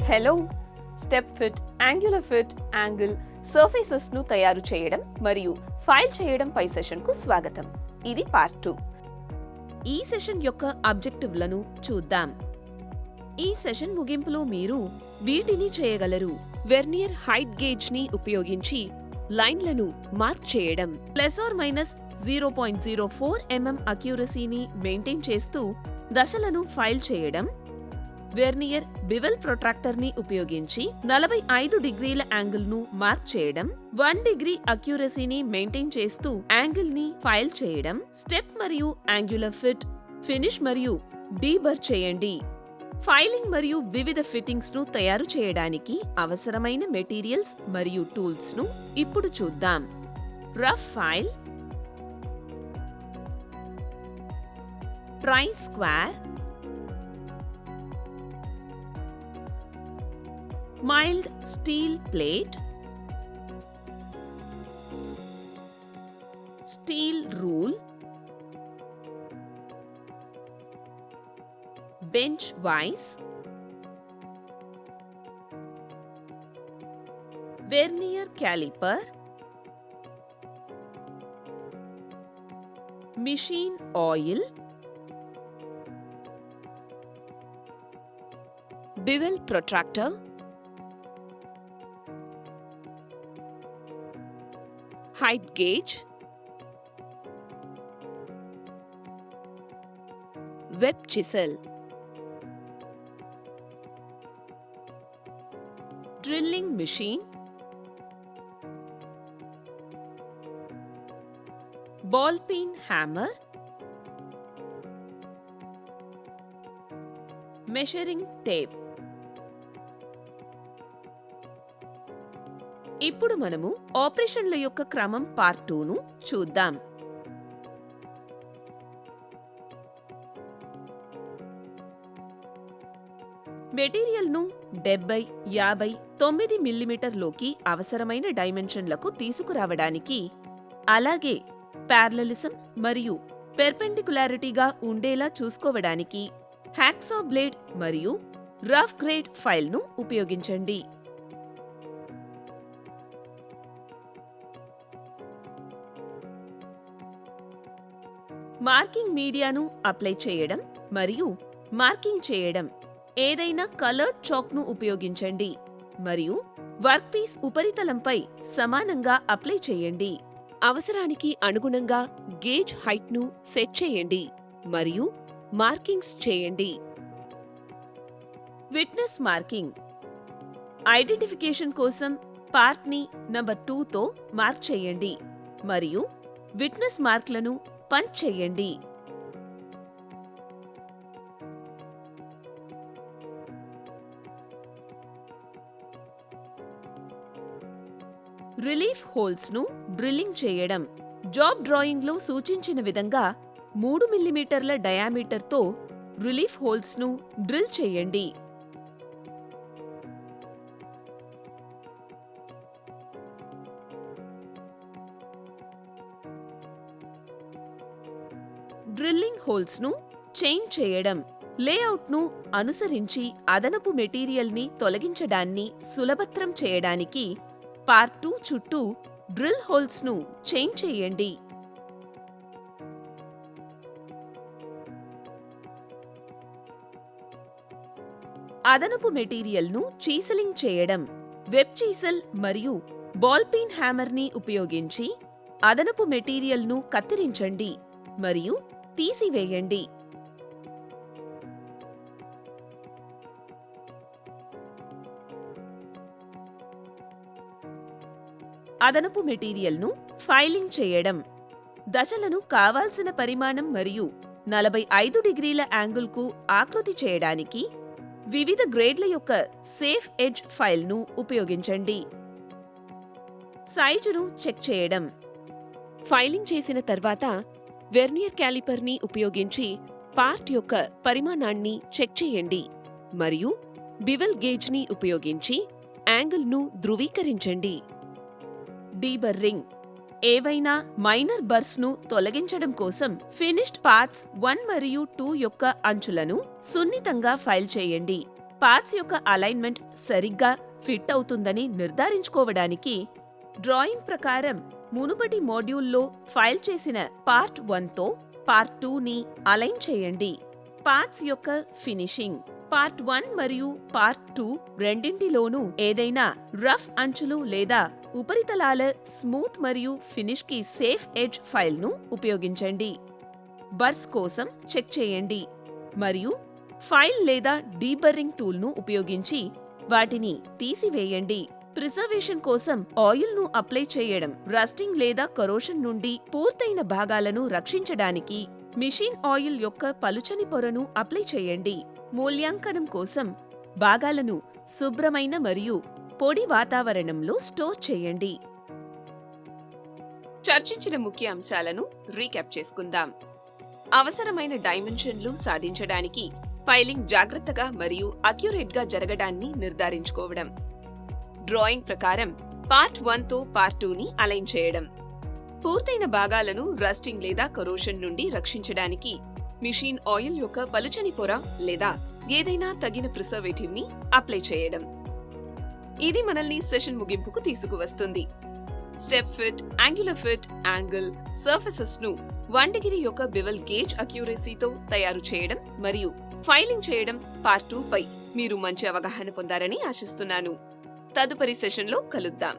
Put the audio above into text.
Hello step fit, angular fit, angle, surfaces ను తయారు చేయడం మరియు ఫైల్ చేయడం పై సెషన్ కు స్వాగతం. ఇది పార్ట్ 2. ఈ సెషన్ యొక్క ఆబ్జెక్టివ్లను చూద్దాం. ఈ సెషన్ ముగింపులో మీరు వీటిని చేయగలరు: వెర్నియర్ హైట్ గేజ్ ని ఉపయోగించి లైన్లను మార్క్ చేయడం, ±0.04 mm అక్యురసీని మెయింటైన్ చేస్తూ దశలను ఫైల్ చేయడం, వెర్నియర్ బివెల్ ప్రొట్రాక్టర్ ని ఉపయోగించి 45 డిగ్రీల యాంగిల్ ను మార్క్ చేయడం, 1 డిగ్రీ అక్యురసీని మెయింటైన్ చేస్తూ యాంగిల్ ని ఫైల్ చేయడం, స్టెప్ మరియు యాంగులర్ ఫిట్, ఫినిష్ మరియు డీబర్ చేయండి. ఫైలింగ్ మరియు వివిధ ఫిట్టింగ్స్ ను తయారు చేయడానికి అవసరమైన మెటీరియల్స్ మరియు టూల్స్ ను ఇప్పుడు చూద్దాం. Rough file, try square, mild steel plate, steel rule, bench vice, vernier caliper, machine oil, bevel protractor, height gauge, web chisel, drilling machine, ball peen hammer, measuring tape. ఇప్పుడు మనము ఆపరేషన్ల యొక్క క్రమం పార్ట్ 2ను చూద్దాం. మెటీరియల్ను 70, 50, 9 మిల్లీమీటర్లోకి అవసరమైన డైమెన్షన్లకు తీసుకురావడానికి, అలాగే ప్యారలలిజం మరియు పెర్పెండిక్యులారిటీగా ఉండేలా చూసుకోవడానికి హ్యాక్సా బ్లేడ్ మరియు రఫ్ గ్రేడ్ ఫైల్ను ఉపయోగించండి. మార్కింగ్ మీడియాను అప్లై చేయడం మరియు మార్కింగ్ చేయడం. ఏదైనా కలర్డ్ చాక్ను ఉపయోగించండి మరియు వర్క్పీస్ ఉపరితలంపై సమానంగా అప్లై చేయండి. అవసరానికి అనుగుణంగా గేజ్ హైట్ను సెట్ చేయండి మరియు మార్కింగ్స్ చేయండి. Witness marking. ఐడెంటిఫికేషన్ కోసం పార్ట్ని నంబర్ 2తో మార్క్ చేయండి మరియు విట్నెస్ మార్క్లను పంచ్ చేయండి. రిలీఫ్ హోల్స్ను డ్రిల్లింగ్ చేయడం. జాబ్ డ్రాయింగ్లో సూచించిన విధంగా 3 మిల్లీమీటర్ల డయామీటర్తో రిలీఫ్ హోల్స్ను డ్రిల్ చేయండి. డ్రిల్లింగ్ హోల్స్ను చైన్ చేయడం. లేఅవుట్ను అనుసరించి అదనపు మెటీరియల్ని తొలగించడాన్ని సులభతరం చేయడానికి పార్ట్ 2 చుట్టూ డ్రిల్ హోల్స్ను చైన్ చేయండి. అదనపు మెటీరియల్ను చీసలింగ్ చేయడం. వెబ్ చీసల్ మరియు బాల్ పీన్ హ్యామర్ని ఉపయోగించి అదనపు మెటీరియల్ను కత్తిరించండి మరియు తీసివేయండి. అదనపు మెటీరియల్ను ఫైలింగ్ చేయడం. దశలను కావాల్సిన పరిమాణం మరియు 45 డిగ్రీల యాంగిల్కు ఆకృతి చేయడానికి వివిధ గ్రేడ్ల యొక్క సేఫ్ ఎడ్జ్ ఫైల్ను ఉపయోగించండి. సైజును చెక్ చేయడం. ఫైలింగ్ చేసిన తర్వాత వెర్నియర్ క్యాలిపర్ని ఉపయోగించి పార్ట్ యొక్క పరిమాణాన్ని చెక్ చేయండి మరియు బివెల్ గేజ్ని ఉపయోగించి యాంగిల్ను ధృవీకరించండి. డీబర్రింగ్. ఏవైనా మైనర్ బర్స్ను తొలగించడం కోసం ఫినిష్డ్ పార్ట్స్ 1 మరియు 2 యొక్క అంచులను సున్నితంగా ఫైల్ చేయండి పార్ట్స్ యొక్క అలైన్మెంట్ సరిగ్గా ఫిట్ అవుతుందని నిర్ధారించుకోవడానికి డ్రాయింగ్ ప్రకారం మునుపటి మాడ్యూల్లో ఫైల్ చేసిన పార్ట్ 1తో పార్ట్ 2ని అలైన్ చేయండి. పార్ట్స్ యొక్క ఫినిషింగ్. పార్ట్ 1 మరియు పార్ట్ 2 రెండింటిలోనూ ఏదైనా రఫ్ అంచులు లేదా ఉపరితలాల స్మూత్ మరియు ఫినిష్కి సేఫ్ ఎడ్జ్ ఫైల్ను ఉపయోగించండి. బర్స్ కోసం చెక్ చేయండి మరియు ఫైల్ లేదా డీబర్రింగ్ టూల్ను ఉపయోగించి వాటిని తీసివేయండి. ప్రిజర్వేషన్ కోసం ఆయిల్ను అప్లై చేయడం రస్టింగ్ లేదా కరోషన్ నుండి పూర్తయిన భాగాలను రక్షించడానికి మిషన్ ఆయిల్ యొక్క పలుచని పొరను అప్లై చేయండి. మూల్యాంకనం కోసం భాగాలను శుభ్రమైన మరియు పొడి వాతావరణంలో స్టోర్ చేయండి. చర్చించిన ముఖ్య అంశాలను రీక్యాప్ చేసుకుందాం. అవసరమైన డైమెన్షన్లు సాధించడానికి ఫైలింగ్ జాగ్రత్తగా మరియు అక్యురేట్గా జరగడాన్ని నిర్ధారించుకోవడం. డ్రాయింగ్ ప్రకారం పార్ట్ 1తో పార్ట్ 2ని అలైన్ చేయడం. పూర్తయిన భాగాలను రస్టింగ్ లేదా కరోషన్ నుండి రక్షించడానికి మిషన్ ఆయిల్ యొక్క పలుచని పొర లేదా ఏదైనా తగిన ప్రిజర్వేటివ్ ని అప్లై చేయడం. ఇది మనల్ని సెషన్ ముగింపుకు తీసుకువస్తుంది. Step fit, angular fit, angle, surfaces ను 1 డిగ్రీ యొక్క బివెల్ గేజ్ అక్యురసీతో తయారు చేయడం మరియు ఫైలింగ్ చేయడం పార్ట్ 2 పై మీరు మంచి అవగాహన పొందారని ఆశిస్తున్నాను. తదుపరి సెషన్లో కలుద్దాం.